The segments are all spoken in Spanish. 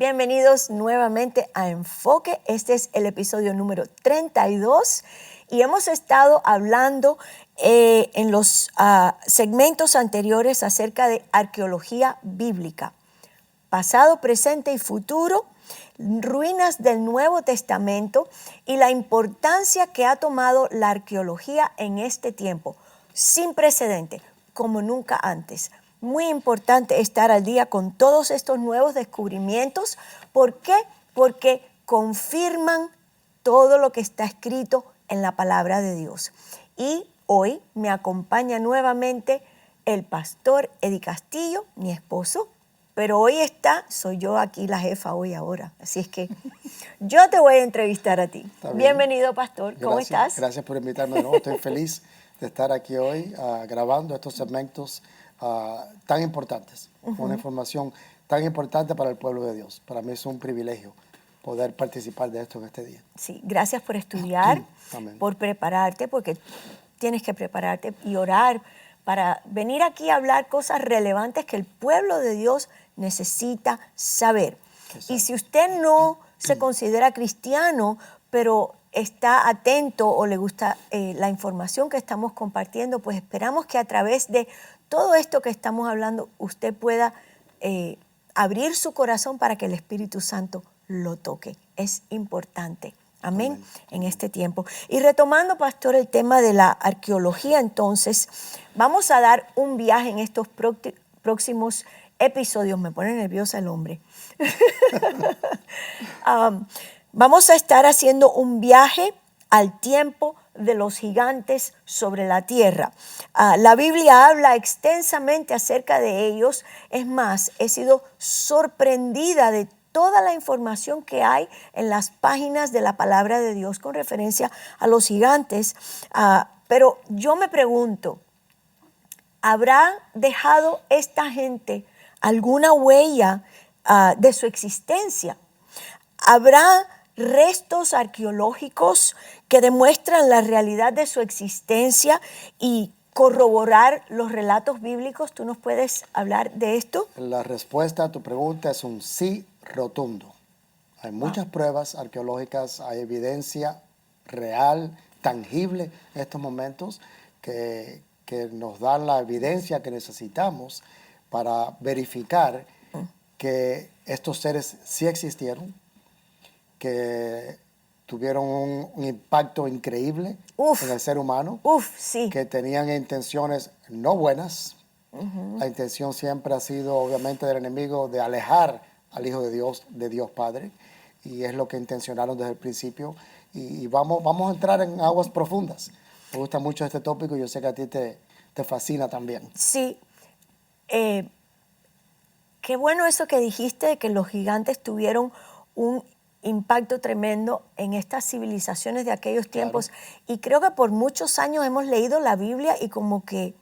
Bienvenidos nuevamente a Enfoque. Este es el episodio número 32 y hemos estado hablando en los segmentos anteriores acerca de arqueología bíblica, pasado, presente y futuro, ruinas del Nuevo Testamento y la importancia que ha tomado la arqueología en este tiempo, sin precedente, como nunca antes. Muy importante estar al día con todos estos nuevos descubrimientos. ¿Por qué? Porque confirman todo lo que está escrito en la palabra de Dios. Y hoy me acompaña nuevamente el pastor Eddie Castillo, mi esposo, pero hoy soy yo aquí la jefa hoy ahora. Así es que yo te voy a entrevistar a ti. Bienvenido, pastor. ¿Cómo estás? Gracias por invitarme de nuevo. Estoy feliz de estar aquí hoy grabando estos segmentos tan importantes, una información tan importante para el pueblo de Dios. Para mí es un privilegio poder participar de esto en este día. Sí, gracias por estudiar, por prepararte, porque tienes que prepararte y orar para venir aquí a hablar cosas relevantes que el pueblo de Dios necesita saber. Exacto. Y si usted no se considera cristiano, pero está atento o le gusta la información que estamos compartiendo, pues esperamos que a través de todo esto que estamos hablando, usted pueda abrir su corazón para que el Espíritu Santo lo toque. Es importante. Amén. En este tiempo. Y retomando, pastor, el tema de la arqueología, entonces, vamos a dar un viaje en estos próximos episodios. Me pone nerviosa el hombre. Vamos a estar haciendo un viaje al tiempo de los gigantes sobre la tierra. La Biblia habla extensamente acerca de ellos. Es más, he sido sorprendida de toda la información que hay en las páginas de la palabra de Dios con referencia a los gigantes. Pero yo me pregunto, ¿habrá dejado esta gente alguna huella de su existencia? ¿Habrá restos arqueológicos que demuestran la realidad de su existencia y corroborar los relatos bíblicos? ¿Tú nos puedes hablar de esto? La respuesta a tu pregunta es un sí rotundo. Hay muchas pruebas arqueológicas, hay evidencia real, tangible en estos momentos que nos dan la evidencia que necesitamos para verificar que estos seres sí existieron, que tuvieron un impacto increíble en el ser humano, sí. que tenían intenciones no buenas. La intención siempre ha sido, obviamente, del enemigo de alejar al Hijo de Dios Padre, y es lo que intencionaron desde el principio. Y vamos a entrar en aguas profundas. Me gusta mucho este tópico y yo sé que a ti te fascina también. Sí. Qué bueno eso que dijiste, de que los gigantes tuvieron un impacto tremendo en estas civilizaciones de aquellos tiempos. Claro. Y creo que por muchos años hemos leído la Biblia y como que,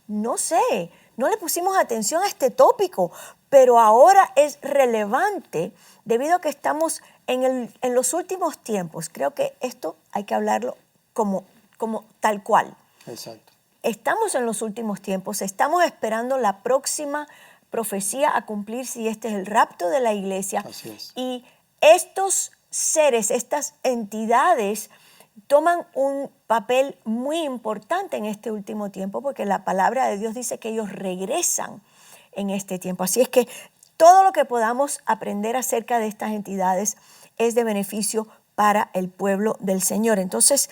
no sé, no le pusimos atención a este tópico, pero ahora es relevante debido a que estamos en los últimos tiempos. Creo que esto hay que hablarlo como tal cual. Exacto. Estamos en los últimos tiempos, estamos esperando la próxima profecía a cumplir, si este es el rapto de la iglesia. Así es. Y estos seres, estas entidades, toman un papel muy importante en este último tiempo, porque la palabra de Dios dice que ellos regresan en este tiempo. Así es que todo lo que podamos aprender acerca de estas entidades es de beneficio para el pueblo del Señor. Entonces,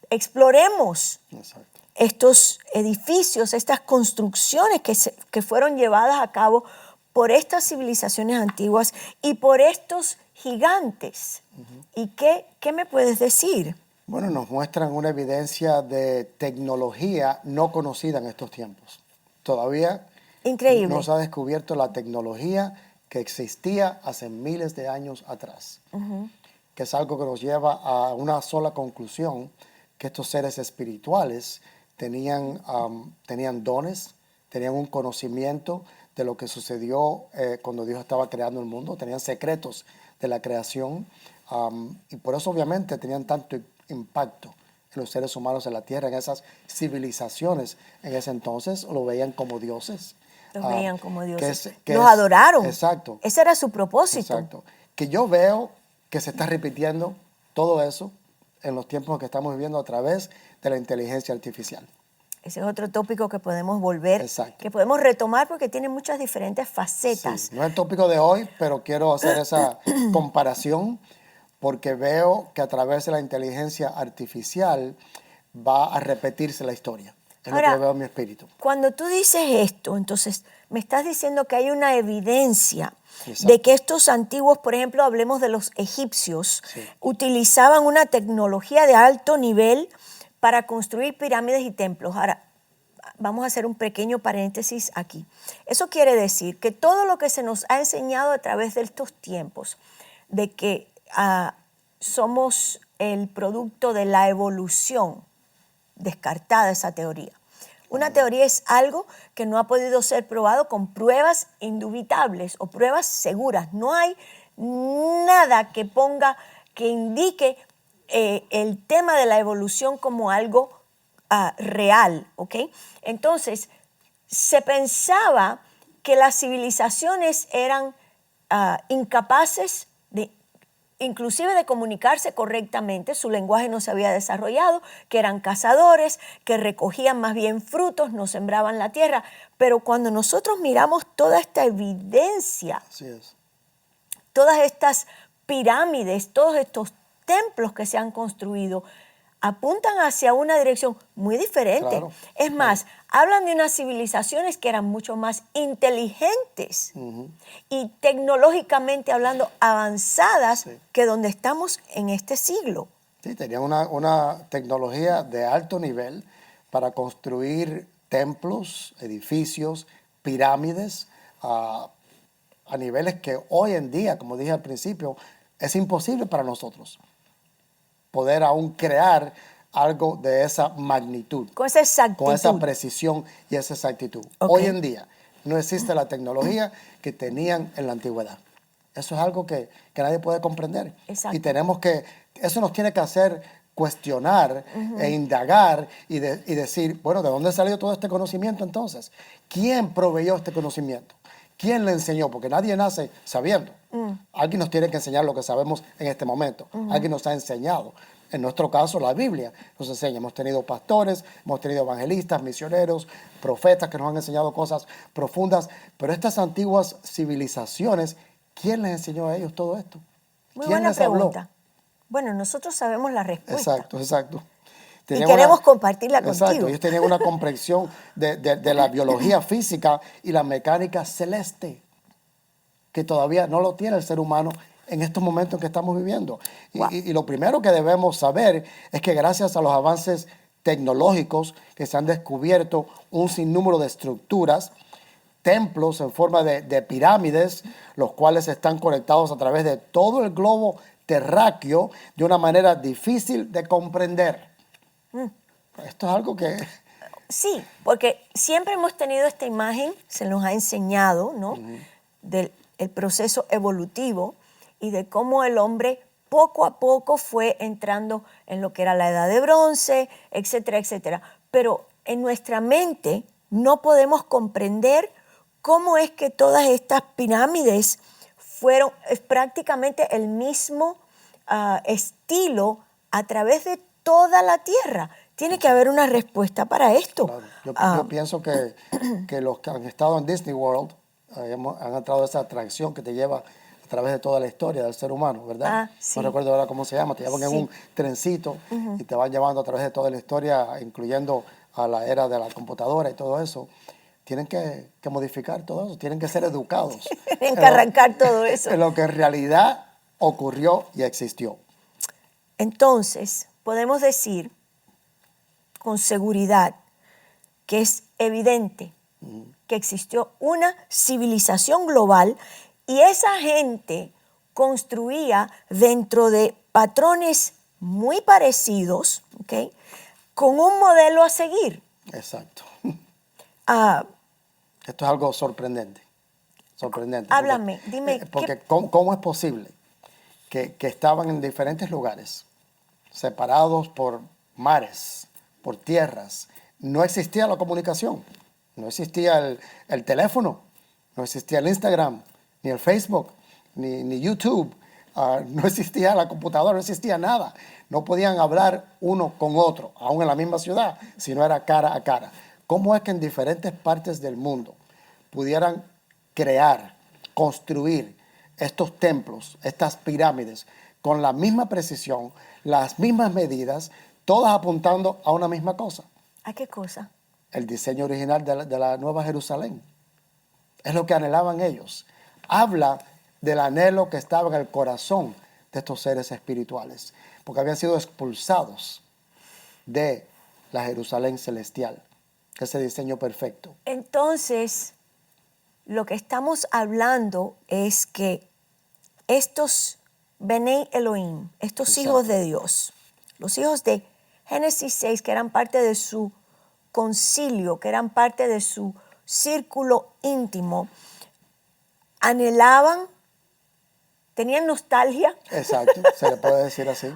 exploremos estos edificios, estas construcciones que fueron llevadas a cabo por estas civilizaciones antiguas y por estos gigantes. ¿Y qué me puedes decir? Bueno, nos muestran una evidencia de tecnología no conocida en estos tiempos. Todavía increíble. No se ha descubierto la tecnología que existía hace miles de años atrás, que es algo que nos lleva a una sola conclusión, que estos seres espirituales tenían dones, tenían un conocimiento de lo que sucedió cuando Dios estaba creando el mundo, tenían secretos de la creación, y por eso obviamente tenían tanto impacto en los seres humanos en la tierra, en esas civilizaciones en ese entonces, lo veían como dioses. Los veían como dioses. Que Los adoraron. Exacto. Ese era su propósito. Exacto. Que yo veo que se está repitiendo todo eso en los tiempos que estamos viviendo a través de la inteligencia artificial. Ese es otro tópico que podemos volver, Exacto. que podemos retomar porque tiene muchas diferentes facetas. Sí, no es el tópico de hoy, pero quiero hacer esa comparación porque veo que a través de la inteligencia artificial va a repetirse la historia. Es Ahora, lo que veo en mi espíritu. Cuando tú dices esto, entonces me estás diciendo que hay una evidencia Exacto. de que estos antiguos, por ejemplo, hablemos de los egipcios, Sí. utilizaban una tecnología de alto nivel para construir pirámides y templos. Ahora, vamos a hacer un pequeño paréntesis aquí. Eso quiere decir que todo lo que se nos ha enseñado a través de estos tiempos, de que somos el producto de la evolución, descartada esa teoría. Una teoría es algo que no ha podido ser probado con pruebas indubitables o pruebas seguras. No hay nada que indique el tema de la evolución como algo real, ¿ok? Entonces, se pensaba que las civilizaciones eran incapaces inclusive de comunicarse correctamente, su lenguaje no se había desarrollado, que eran cazadores, que recogían más bien frutos, no sembraban la tierra. Pero cuando nosotros miramos toda esta evidencia, Así es. todas estas pirámides, todos estos templos que se han construido, apuntan hacia una dirección muy diferente. Claro, es más, hablan de unas civilizaciones que eran mucho más inteligentes y tecnológicamente hablando avanzadas que donde estamos en este siglo. Sí, tenían una tecnología de alto nivel para construir templos, edificios, pirámides, a niveles que hoy en día, como dije al principio, es imposible para nosotros poder aún crear algo de esa magnitud. Con esa exactitud. Con esa precisión y esa exactitud. Okay. Hoy en día no existe la tecnología que tenían en la antigüedad. Eso es algo que nadie puede comprender. Exacto. Y eso nos tiene que hacer cuestionar e indagar y decir, bueno, ¿de dónde salió todo este conocimiento entonces? ¿Quién proveyó este conocimiento? ¿Quién le enseñó? Porque nadie nace sabiendo. Alguien nos tiene que enseñar lo que sabemos en este momento. Alguien nos ha enseñado. En nuestro caso, la Biblia nos enseña. Hemos tenido pastores, hemos tenido evangelistas, misioneros, profetas que nos han enseñado cosas profundas. Pero estas antiguas civilizaciones, ¿quién les enseñó a ellos todo esto? Muy ¿Quién buena les pregunta. habló? Bueno, nosotros sabemos la respuesta. Exacto. Y queremos compartirla contigo. Exacto, ellos tenían una comprensión de la biología física y la mecánica celeste, que todavía no lo tiene el ser humano en estos momentos que estamos viviendo. Wow. Y lo primero que debemos saber es que gracias a los avances tecnológicos que se han descubierto un sinnúmero de estructuras, templos en forma de pirámides, los cuales están conectados a través de todo el globo terráqueo de una manera difícil de comprender. Esto es algo que... Sí, porque siempre hemos tenido esta imagen, se nos ha enseñado, ¿no? Del proceso evolutivo y de cómo el hombre poco a poco fue entrando en lo que era la edad de bronce, etcétera, etcétera. Pero en nuestra mente no podemos comprender cómo es que todas estas pirámides fueron prácticamente el mismo estilo a través de toda la tierra. Tiene que haber una respuesta para esto. Claro. Yo pienso que los que han estado en Disney World han entrado a esa atracción que te lleva a través de toda la historia del ser humano, ¿verdad? Sí. No recuerdo ahora cómo se llama. Te llevan en un trencito y te van llevando a través de toda la historia, incluyendo a la era de la computadora y todo eso. Tienen que modificar todo eso, tienen que ser educados. Tienen que arrancar todo eso. En lo que en realidad ocurrió y existió. Entonces, podemos decir con seguridad que es evidente que existió una civilización global y esa gente construía dentro de patrones muy parecidos, ¿okay? Con un modelo a seguir. Exacto. Ah, Esto es algo sorprendente. Háblame, dime. Porque ¿cómo es posible que estaban en diferentes lugares, separados por mares, por tierras. No existía la comunicación, no existía el teléfono, no existía el Instagram, ni el Facebook, ni YouTube. No existía la computadora, no existía nada. No podían hablar uno con otro, aún en la misma ciudad, si no era cara a cara. ¿Cómo es que en diferentes partes del mundo pudieran crear, construir estos templos, estas pirámides, con la misma precisión, las mismas medidas, todas apuntando a una misma cosa? ¿A qué cosa? El diseño original de la Nueva Jerusalén. Es lo que anhelaban ellos. Habla del anhelo que estaba en el corazón de estos seres espirituales, porque habían sido expulsados de la Jerusalén celestial, ese diseño perfecto. Entonces, lo que estamos hablando es que estos Benei Elohim, estos Exacto. hijos de Dios, los hijos de Génesis 6, que eran parte de su concilio, que eran parte de su círculo íntimo, anhelaban, tenían nostalgia, Exacto, se le puede decir así.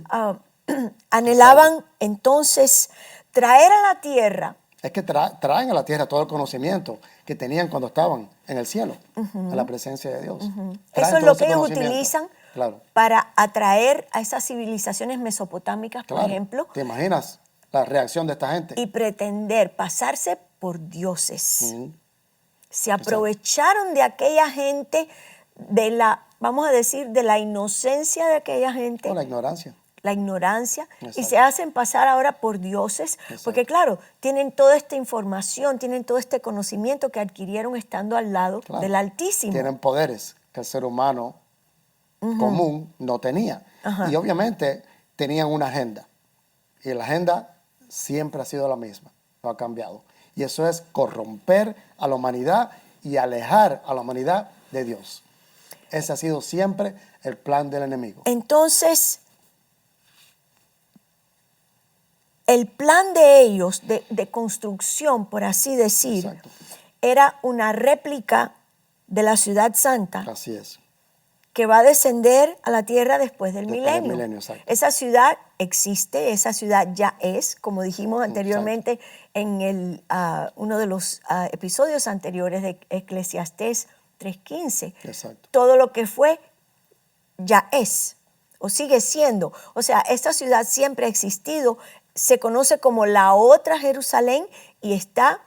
anhelaban entonces traer a la tierra. Es que traen a la tierra todo el conocimiento que tenían cuando estaban en el cielo, a la presencia de Dios. Traen Eso es todo lo que ese ellos conocimiento. utilizan Claro. para atraer a esas civilizaciones mesopotámicas, por Claro. ejemplo, ¿Te imaginas la reacción de esta gente? y pretender pasarse por dioses. Ujú. Se aprovecharon de aquella gente, de la, vamos a decir, de la inocencia de aquella gente, Con la ignorancia. la ignorancia, y Exacto. se hacen pasar ahora por dioses, porque claro, tienen toda esta información, tienen todo este conocimiento que adquirieron estando al lado Claro. del Altísimo. Tienen poderes que el ser humano común no tenía. Ajá. Y obviamente tenían una agenda. Y la agenda siempre ha sido la misma, no ha cambiado. Y eso es corromper a la humanidad y alejar a la humanidad de Dios. Ese ha sido siempre el plan del enemigo. Entonces, el plan de ellos de construcción, por así decir, Exacto. era una réplica de la ciudad santa Así es. que va a descender a la tierra después del Después del milenio. milenio, exacto. Esa ciudad existe, esa ciudad ya es, como dijimos anteriormente en uno de los episodios anteriores de Eclesiastés 3:15. Exacto. Todo lo que fue ya es o sigue siendo. O sea, esta ciudad siempre ha existido, se conoce como la otra Jerusalén y está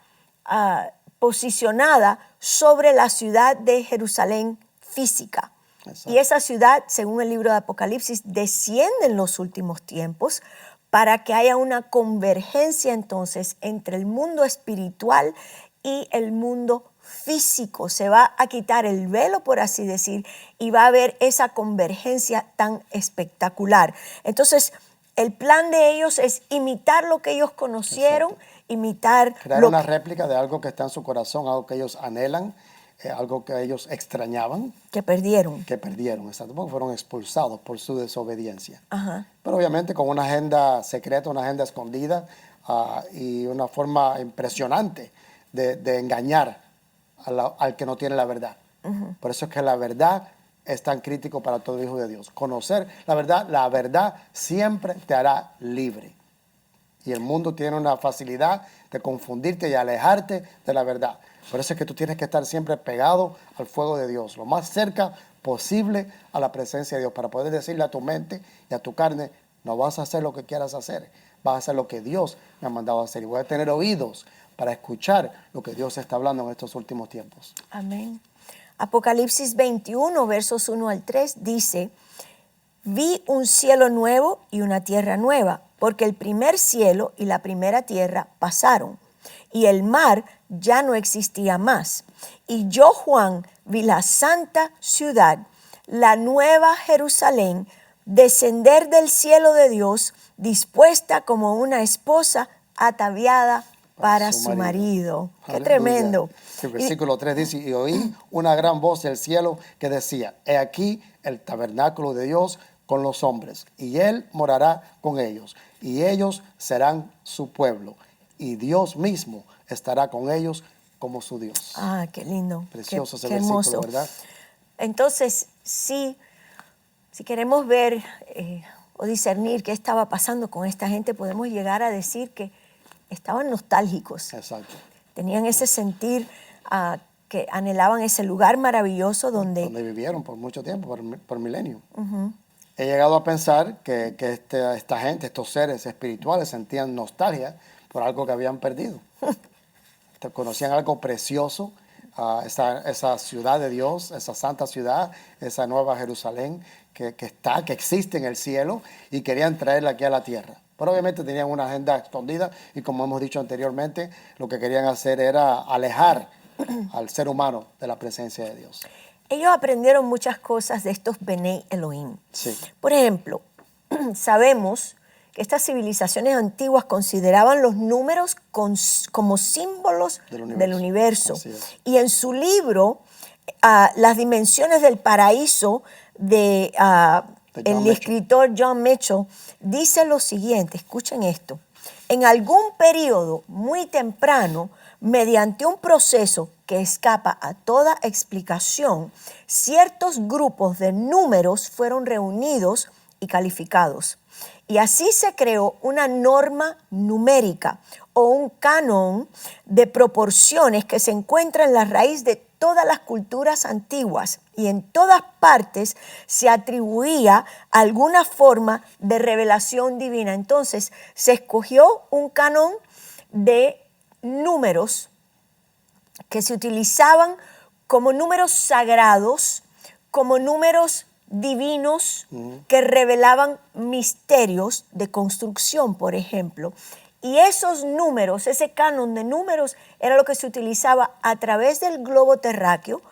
posicionada sobre la ciudad de Jerusalén física. Exacto. Y esa ciudad, según el libro de Apocalipsis, desciende en los últimos tiempos para que haya una convergencia entonces entre el mundo espiritual y el mundo físico. Se va a quitar el velo, por así decir, y va a haber esa convergencia tan espectacular. Entonces, el plan de ellos es imitar lo que ellos conocieron, imitar Crear lo una que, réplica de algo que está en su corazón, algo que ellos anhelan, algo que ellos extrañaban, que perdieron. que perdieron, exacto, porque fueron expulsados por su desobediencia. Ajá. Pero obviamente con una agenda secreta, una agenda escondida y una forma impresionante de engañar al que no tiene la verdad. Por eso es que la verdad es tan crítico para todo hijo de Dios. Conocer la verdad siempre te hará libre. Y el mundo tiene una facilidad de confundirte y alejarte de la verdad. Por eso es que tú tienes que estar siempre pegado al fuego de Dios, lo más cerca posible a la presencia de Dios, para poder decirle a tu mente y a tu carne, no vas a hacer lo que quieras hacer, vas a hacer lo que Dios me ha mandado a hacer. Y voy a tener oídos para escuchar lo que Dios está hablando en estos últimos tiempos. Amén. Apocalipsis 21, versos 1 al 3 dice: vi un cielo nuevo y una tierra nueva, porque el primer cielo y la primera tierra pasaron, y el mar ya no existía más. Y yo, Juan, vi la santa ciudad, la nueva Jerusalén, descender del cielo de Dios, dispuesta como una esposa ataviada para su marido. Qué Aleluya. tremendo. El versículo 3 dice, y oí una gran voz del cielo que decía, he aquí el tabernáculo de Dios con los hombres, y Él morará con ellos, y ellos serán su pueblo, y Dios mismo estará con ellos como su Dios. Ah, qué lindo. Precioso ese qué versículo, hermoso. ¿verdad? Entonces, si queremos ver o discernir qué estaba pasando con esta gente, podemos llegar a decir que estaban nostálgicos. Exacto. Tenían ese sentir que anhelaban ese lugar maravilloso donde vivieron por mucho tiempo, por milenios. He llegado a pensar que esta gente, estos seres espirituales, sentían nostalgia por algo que habían perdido. Conocían algo precioso, esa ciudad de Dios, esa santa ciudad, esa nueva Jerusalén que existe en el cielo, y querían traerla aquí a la tierra. Pero obviamente tenían una agenda escondida, y como hemos dicho anteriormente, lo que querían hacer era alejar al ser humano de la presencia de Dios. ellos aprendieron muchas cosas de estos Benei Elohim. Sí. Por ejemplo, sabemos que estas civilizaciones antiguas consideraban los números como símbolos del universo. Así es. Y en su libro, Las dimensiones del paraíso, el escritor John Mitchell, dice lo siguiente, escuchen esto: en algún periodo muy temprano, mediante un proceso que escapa a toda explicación, ciertos grupos de números fueron reunidos y calificados. Y así se creó una norma numérica o un canon de proporciones que se encuentra en la raíz de todas las culturas antiguas, y en todas partes se atribuía alguna forma de revelación divina. Entonces se escogió un canon de números que se utilizaban como números sagrados, como números divinos que revelaban misterios de construcción, por ejemplo. Y esos números, ese canon de números, era lo que se utilizaba a través del globo terráqueo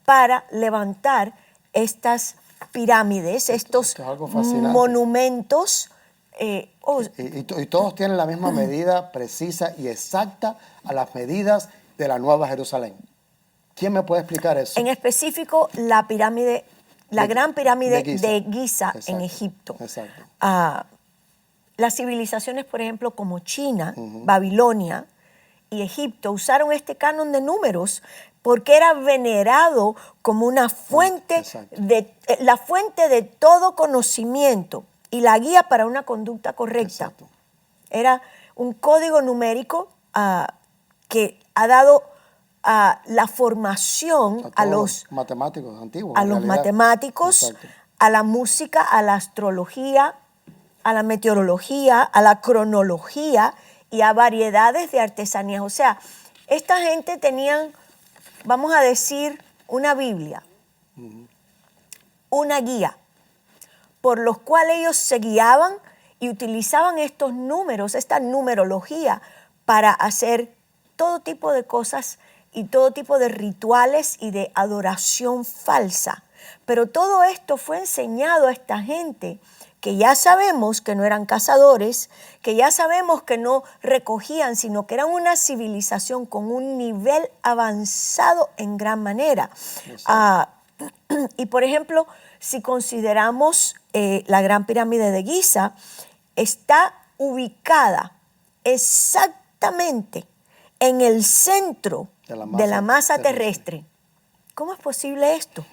para levantar estas pirámides, estos monumentos. Y todos tienen la misma medida precisa y exacta a las medidas de la Nueva Jerusalén. ¿Quién me puede explicar eso? En específico, la pirámide, gran pirámide de Giza en Egipto. Exacto. Las civilizaciones, por ejemplo, como China, Babilonia y Egipto, usaron este canon de números porque era venerado como una fuente la fuente de todo conocimiento y la guía para una conducta correcta. Exacto. Era un código numérico que ha dado la formación a los matemáticos antiguos. A los matemáticos, exacto, a la música, a la astrología, a la meteorología, a la cronología y a variedades de artesanías. O sea, esta gente tenían, vamos a decir, una Biblia, una guía, por los cuales ellos se guiaban y utilizaban estos números, esta numerología, para hacer todo tipo de cosas y todo tipo de rituales y de adoración falsa. Pero todo esto fue enseñado a esta gente que ya sabemos que no eran cazadores, que ya sabemos que no recogían, sino que eran una civilización con un nivel avanzado en gran manera. Y por ejemplo, si consideramos la Gran Pirámide de Giza, está ubicada exactamente en el centro de la masa terrestre. ¿Cómo es posible esto?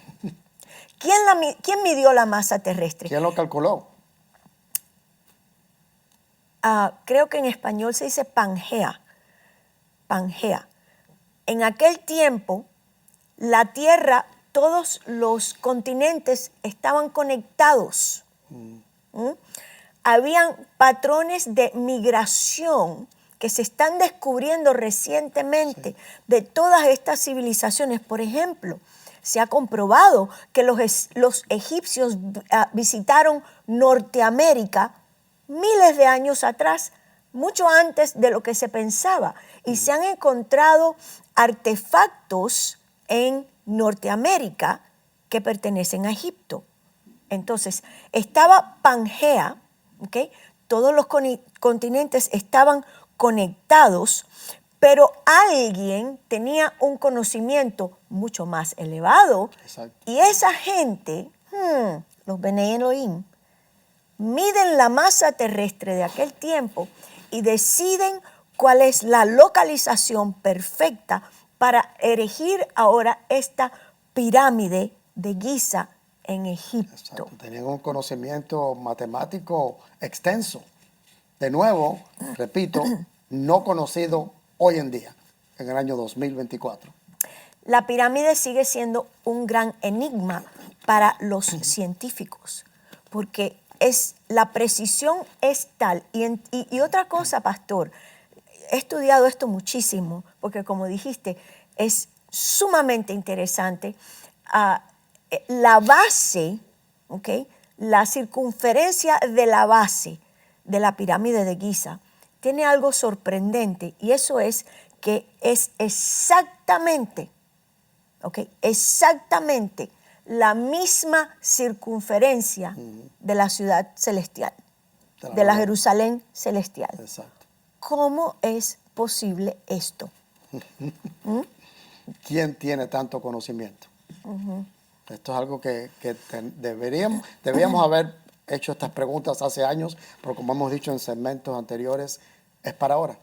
¿Quién midió la masa terrestre? ¿Quién lo calculó? Creo que en español se dice Pangea. Pangea. En aquel tiempo, la Tierra, todos los continentes estaban conectados. Habían patrones de migración que se están descubriendo recientemente de todas estas civilizaciones. Por ejemplo, se ha comprobado que los egipcios visitaron Norteamérica miles de años atrás, mucho antes de lo que se pensaba, y se han encontrado artefactos en Norteamérica que pertenecen a Egipto. Entonces, estaba Pangea, ¿okay? Todos los continentes estaban conectados, pero alguien tenía un conocimiento mucho más elevado. Exacto. Y esa gente, los Benei Elohim, miden la masa terrestre de aquel tiempo y deciden cuál es la localización perfecta para erigir ahora esta pirámide de Giza en Egipto. Exacto. Tenían un conocimiento matemático extenso. De nuevo, repito, no conocido hoy en día, en el año 2024. La pirámide sigue siendo un gran enigma para los científicos, porque la precisión es tal. Y otra cosa, pastor, he estudiado esto muchísimo, porque como dijiste, es sumamente interesante. La base, ¿okay? La circunferencia de la base de la pirámide de Giza tiene algo sorprendente, y eso es que es exactamente, exactamente la misma circunferencia de la ciudad celestial, de la Jerusalén celestial. Exacto. ¿Cómo es posible esto? ¿Quién tiene tanto conocimiento? Esto es algo que deberíamos haber hecho estas preguntas hace años, pero como hemos dicho en segmentos anteriores, es para ahora.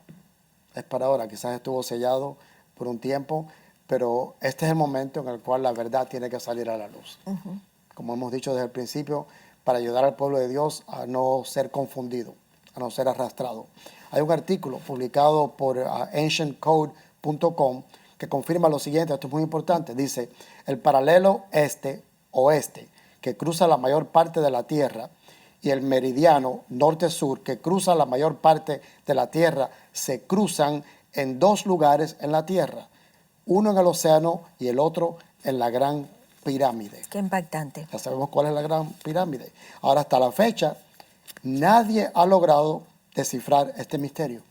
Es para ahora. Quizás estuvo sellado por un tiempo, pero este es el momento en el cual la verdad tiene que salir a la luz. Como hemos dicho desde el principio, para ayudar al pueblo de Dios a no ser confundido, a no ser arrastrado. Hay un artículo publicado por ancientcode.com que confirma lo siguiente. Esto es muy importante. Dice, el paralelo este-oeste, que cruza la mayor parte de la Tierra, y el meridiano norte-sur, que cruza la mayor parte de la Tierra, se cruzan en dos lugares en la Tierra, uno en el océano y el otro en la Gran Pirámide. Qué impactante. Ya sabemos cuál es la Gran Pirámide. Ahora, hasta la fecha, nadie ha logrado descifrar este misterio.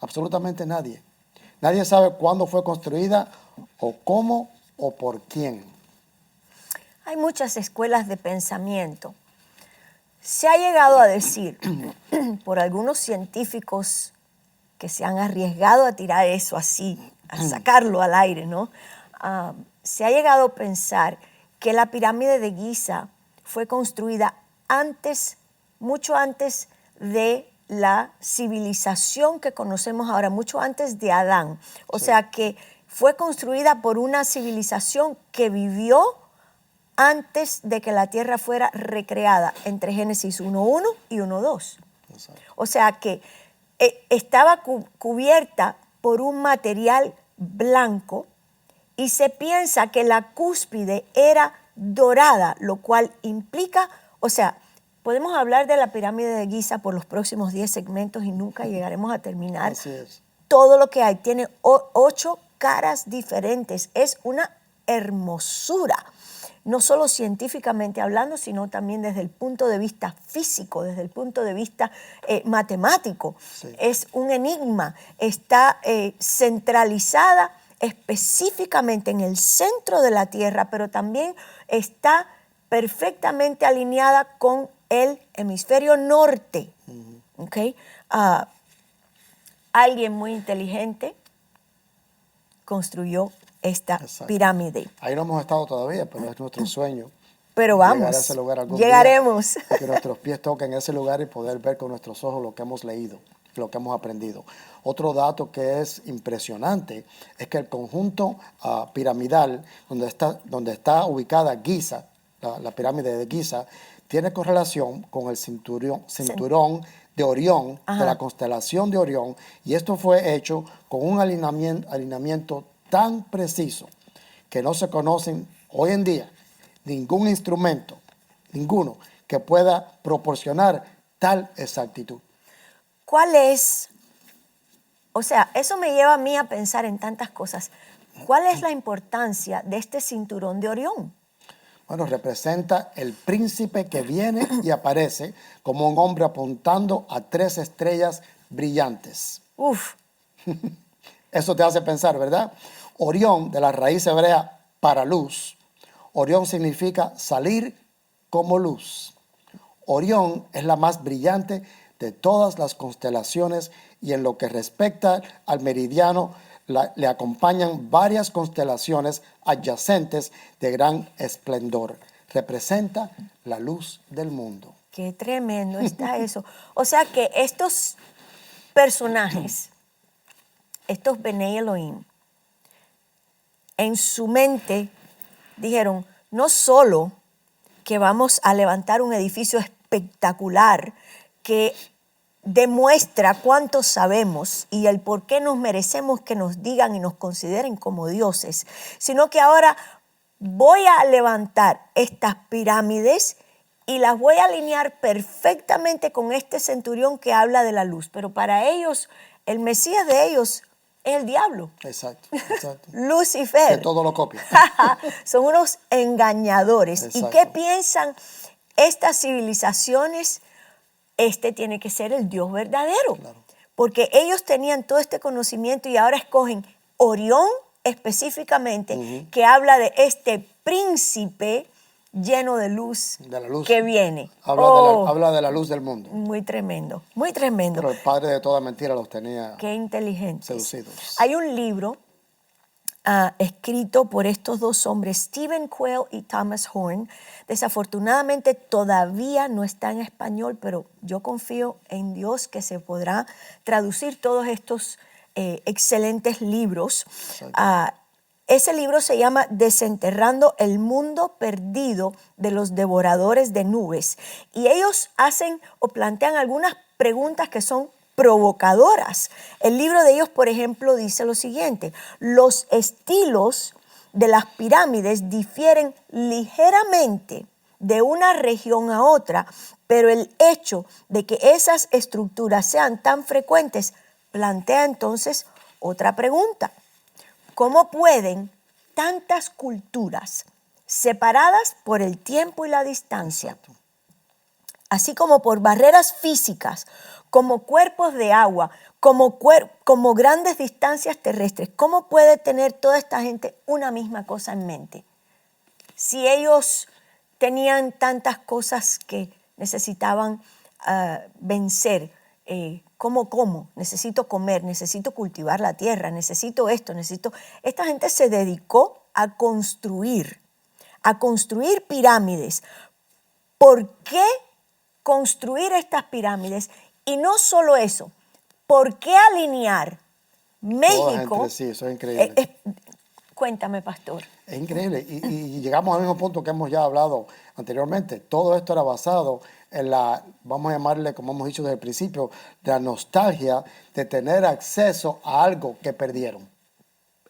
Absolutamente nadie. Nadie sabe cuándo fue construida, o cómo, o por quién. Hay muchas escuelas de pensamiento. Se ha llegado a decir por algunos científicos que se han arriesgado a tirar eso así, a sacarlo al aire, ¿no? Se ha llegado a pensar que la pirámide de Giza fue construida antes, mucho antes de la civilización que conocemos ahora, mucho antes de Adán. O sea que fue construida por una civilización que vivió antes de que la tierra fuera recreada, entre Génesis 1.1 y 1.2. O sea que estaba cubierta por un material blanco, y se piensa que la cúspide era dorada, lo cual implica, o sea, podemos hablar de la pirámide de Giza por los próximos 10 segmentos y nunca llegaremos a terminar. Así es. Todo lo que hay tiene 8 caras diferentes. Es una hermosura, no solo científicamente hablando, sino también desde el punto de vista físico, desde el punto de vista matemático. Sí. Es un enigma. Está centralizada específicamente en el centro de la Tierra, pero también está perfectamente alineada con el hemisferio norte. ¿Okay? Alguien muy inteligente construyó esta pirámide. Ahí no hemos estado todavía, pero es nuestro sueño. Pero vamos, llegar a ese lugar algún llegaremos. día, que nuestros pies toquen ese lugar y poder ver con nuestros ojos lo que hemos leído, lo que hemos aprendido. Otro dato que es impresionante es que el conjunto piramidal donde está ubicada Giza, la pirámide de Giza, tiene correlación con el cinturón de Orión, de la constelación de Orión, y esto fue hecho con un alineamiento tan preciso que no se conocen hoy en día ningún instrumento, ninguno, que pueda proporcionar tal exactitud. ¿Cuál es? O sea, eso me lleva a mí a pensar en tantas cosas. ¿Cuál es la importancia de este cinturón de Orión? Bueno, representa el príncipe que viene y aparece como un hombre apuntando a 3 estrellas brillantes. Uf. Eso te hace pensar, ¿verdad? Orión, de la raíz hebrea para luz. Orión significa salir como luz. Orión es la más brillante de todas las constelaciones, y en lo que respecta al meridiano, le acompañan varias constelaciones adyacentes de gran esplendor. Representa la luz del mundo. Qué tremendo está eso. O sea que estos personajes, estos Bnei Elohim, en su mente dijeron, no solo que vamos a levantar un edificio espectacular que demuestra cuánto sabemos y el por qué nos merecemos que nos digan y nos consideren como dioses, sino que ahora voy a levantar estas pirámides y las voy a alinear perfectamente con este centurión que habla de la luz. Pero para ellos, el Mesías de ellos es el diablo. Exacto. Lucifer. Que todo lo copia. Son unos engañadores. Exacto. ¿Y qué piensan estas civilizaciones? Este tiene que ser el Dios verdadero. Claro. Porque ellos tenían todo este conocimiento y ahora escogen Orión específicamente, que habla de este príncipe lleno de luz, que viene. Habla de la luz del mundo. Muy tremendo, muy tremendo. Pero el padre de toda mentira los tenía Qué inteligentes. seducidos. Hay un libro escrito por estos dos hombres, Stephen Quayle y Thomas Horn. Desafortunadamente todavía no está en español, pero yo confío en Dios que se podrá traducir todos estos excelentes libros. Ese libro se llama Desenterrando el mundo perdido de los devoradores de nubes. Y ellos hacen o plantean algunas preguntas que son provocadoras. El libro de ellos, por ejemplo, dice lo siguiente: los estilos de las pirámides difieren ligeramente de una región a otra, pero el hecho de que esas estructuras sean tan frecuentes plantea entonces otra pregunta. ¿Cómo pueden tantas culturas separadas por el tiempo y la distancia, así como por barreras físicas, como cuerpos de agua, como grandes distancias terrestres, cómo puede tener toda esta gente una misma cosa en mente? Si ellos tenían tantas cosas que necesitaban vencer, ¿cómo? Necesito comer, necesito cultivar la tierra, necesito esto, necesito... Esta gente se dedicó a construir pirámides. ¿Por qué construir estas pirámides? Y no solo eso, ¿por qué alinear México? Entre sí, eso es increíble. Cuéntame, pastor. Es increíble. Y llegamos al mismo punto que hemos ya hablado anteriormente. Todo esto era basado en la, vamos a llamarle, como hemos dicho desde el principio, la nostalgia de tener acceso a algo que perdieron.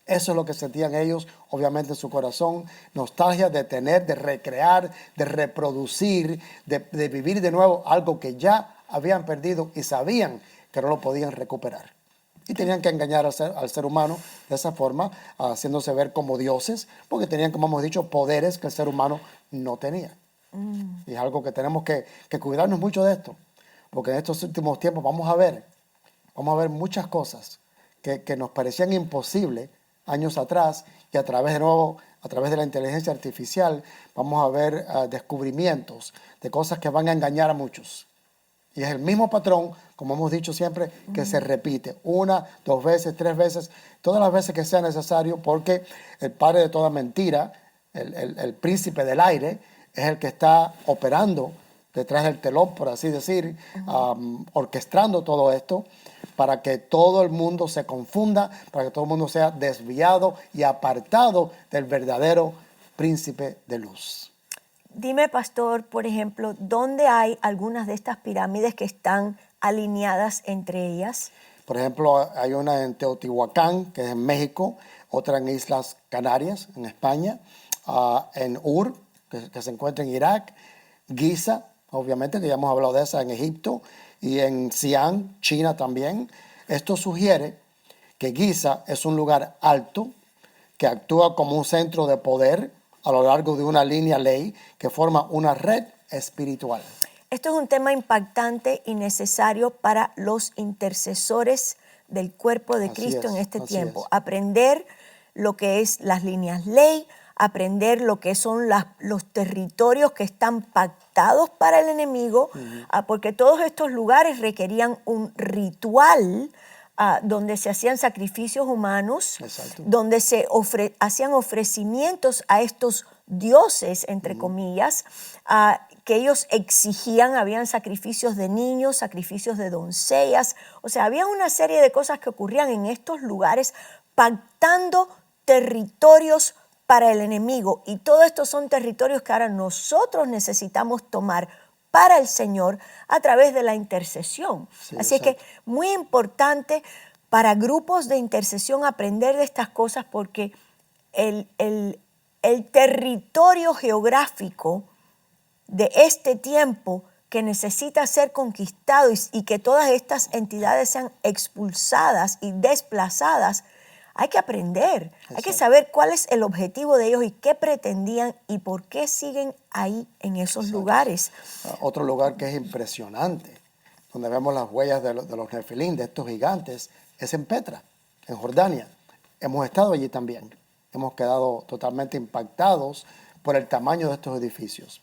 Eso es lo que sentían ellos, obviamente, en su corazón. Nostalgia de tener, de recrear, de reproducir, de vivir de nuevo algo que ya habían perdido y sabían que no lo podían recuperar. Y tenían que engañar al ser humano de esa forma, haciéndose ver como dioses, porque tenían, como hemos dicho, poderes que el ser humano no tenía. Y es algo que tenemos que cuidarnos mucho de esto, porque en estos últimos tiempos vamos a ver muchas cosas que nos parecían imposibles años atrás, y a través de la inteligencia artificial vamos a ver descubrimientos de cosas que van a engañar a muchos. Y es el mismo patrón, como hemos dicho siempre, que se repite 1, 2 veces, 3 veces, todas las veces que sea necesario, porque el padre de toda mentira, el príncipe del aire, es el que está operando detrás del telón, por así decir, orquestando todo esto para que todo el mundo se confunda, para que todo el mundo sea desviado y apartado del verdadero príncipe de luz. Dime, pastor, por ejemplo, ¿dónde hay algunas de estas pirámides que están alineadas entre ellas? Por ejemplo, hay una en Teotihuacán, que es en México, otra en Islas Canarias, en España, en Ur, que se encuentra en Irak, Giza, obviamente, que ya hemos hablado de esa, en Egipto, y en Xi'an, China también. Esto sugiere que Giza es un lugar alto, que actúa como un centro de poder a lo largo de una línea ley que forma una red espiritual. Esto es un tema impactante y necesario para los intercesores del cuerpo de Cristo en este tiempo. Aprender lo que es las líneas ley, aprender lo que son los territorios que están pactados para el enemigo, porque todos estos lugares requerían un ritual donde se hacían sacrificios humanos, donde se hacían ofrecimientos a estos dioses, entre comillas, que ellos exigían. Habían sacrificios de niños, sacrificios de doncellas, o sea, había una serie de cosas que ocurrían en estos lugares, pactando territorios para el enemigo. Y todo esto son territorios que ahora nosotros necesitamos tomar para el Señor a través de la intercesión. Sí, Así es que muy importante para grupos de intercesión aprender de estas cosas, porque el territorio geográfico de este tiempo que necesita ser conquistado y que todas estas entidades sean expulsadas y desplazadas, hay que aprender, Exacto. hay que saber cuál es el objetivo de ellos y qué pretendían y por qué siguen ahí en esos lugares. Otro lugar que es impresionante, donde vemos las huellas de los Nefilín, de estos gigantes, es en Petra, en Jordania. Hemos estado allí también. Hemos quedado totalmente impactados por el tamaño de estos edificios,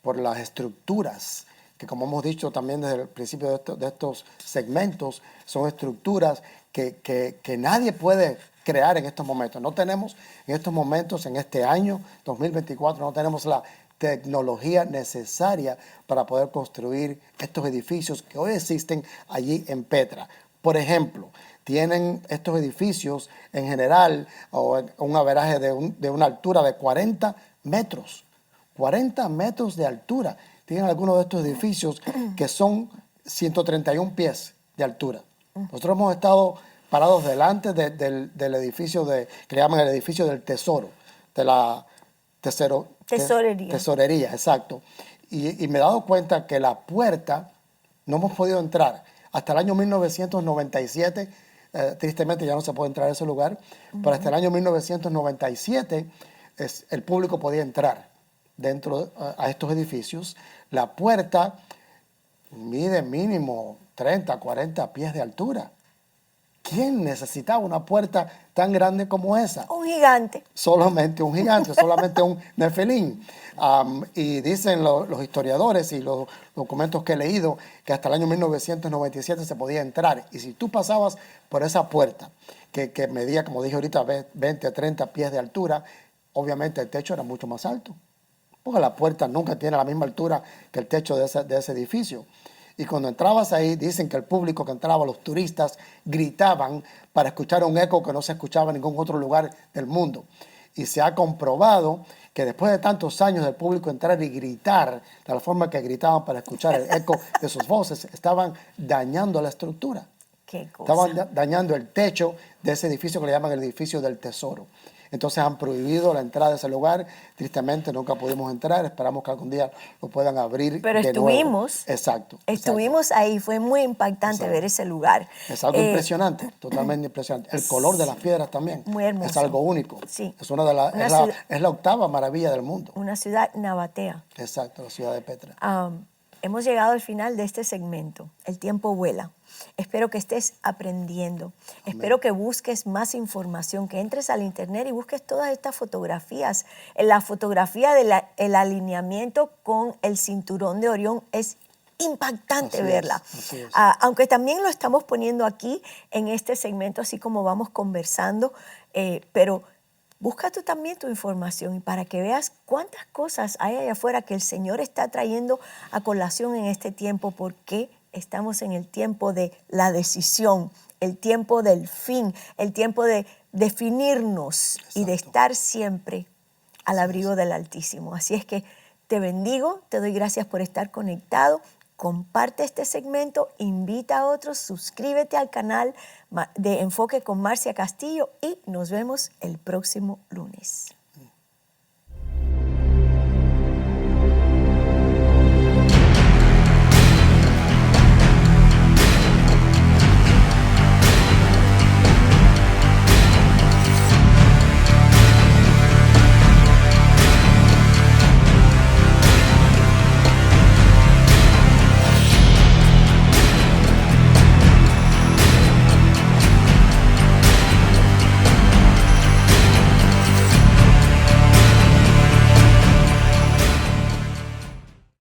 por las estructuras, que como hemos dicho también desde el principio de estos segmentos, son estructuras que nadie puede crear en estos momentos. No tenemos en estos momentos, en este año 2024, no tenemos la tecnología necesaria para poder construir estos edificios que hoy existen allí en Petra. Por ejemplo, tienen estos edificios en general un averaje de una altura de 40 metros. 40 metros de altura. Tienen algunos de estos edificios que son 131 pies de altura. Nosotros hemos estado parados delante del edificio que le llaman el edificio del tesoro, de la tesorería, exacto. Y me he dado cuenta que la puerta no hemos podido entrar. Hasta el año 1997, tristemente ya no se puede entrar a ese lugar, pero hasta el año 1997 el público podía entrar dentro a estos edificios. La puerta mide mínimo 30, 40 pies de altura. ¿Quién necesitaba una puerta tan grande como esa? Un gigante. Solamente un gigante, solamente un Nefilín. Y dicen los historiadores y los documentos que he leído que hasta el año 1997 se podía entrar. Y si tú pasabas por esa puerta, que medía, como dije ahorita, 20 a 30 pies de altura, obviamente el techo era mucho más alto. Porque la puerta nunca tiene la misma altura que el techo de ese edificio. Y cuando entrabas ahí, dicen que el público que entraba, los turistas, gritaban para escuchar un eco que no se escuchaba en ningún otro lugar del mundo. Y se ha comprobado que después de tantos años del público entrar y gritar, de la forma que gritaban para escuchar el eco de sus voces, estaban dañando la estructura. ¿Qué cosa? Estaban dañando el techo de ese edificio que le llaman el edificio del tesoro. Entonces han prohibido la entrada de ese lugar. Tristemente nunca pudimos entrar. Esperamos que algún día lo puedan abrir. Pero de nuevo. estuvimos. Exacto. Estuvimos ahí. Fue muy impactante ver ese lugar. Es algo impresionante, totalmente impresionante. El color de las piedras también. Muy hermoso. Es algo único. Sí. Es es la octava maravilla del mundo. Una ciudad nabatea. Exacto, la ciudad de Petra. Hemos llegado al final de este segmento. El tiempo vuela. Espero que estés aprendiendo. Amén. Espero que busques más información, que entres al internet y busques todas estas fotografías. La fotografía del alineamiento con el cinturón de Orión es impactante verla. Aunque también lo estamos poniendo aquí en este segmento, así como vamos conversando, pero busca tú también tu información y para que veas cuántas cosas hay allá afuera que el Señor está trayendo a colación en este tiempo, porque estamos en el tiempo de la decisión, el tiempo del fin, el tiempo de definirnos. Exacto. Y de estar siempre al abrigo del Altísimo. Así es que te bendigo, te doy gracias por estar conectado. Comparte este segmento, invita a otros, suscríbete al canal de Enfoque con Marcia Castillo y nos vemos el próximo lunes.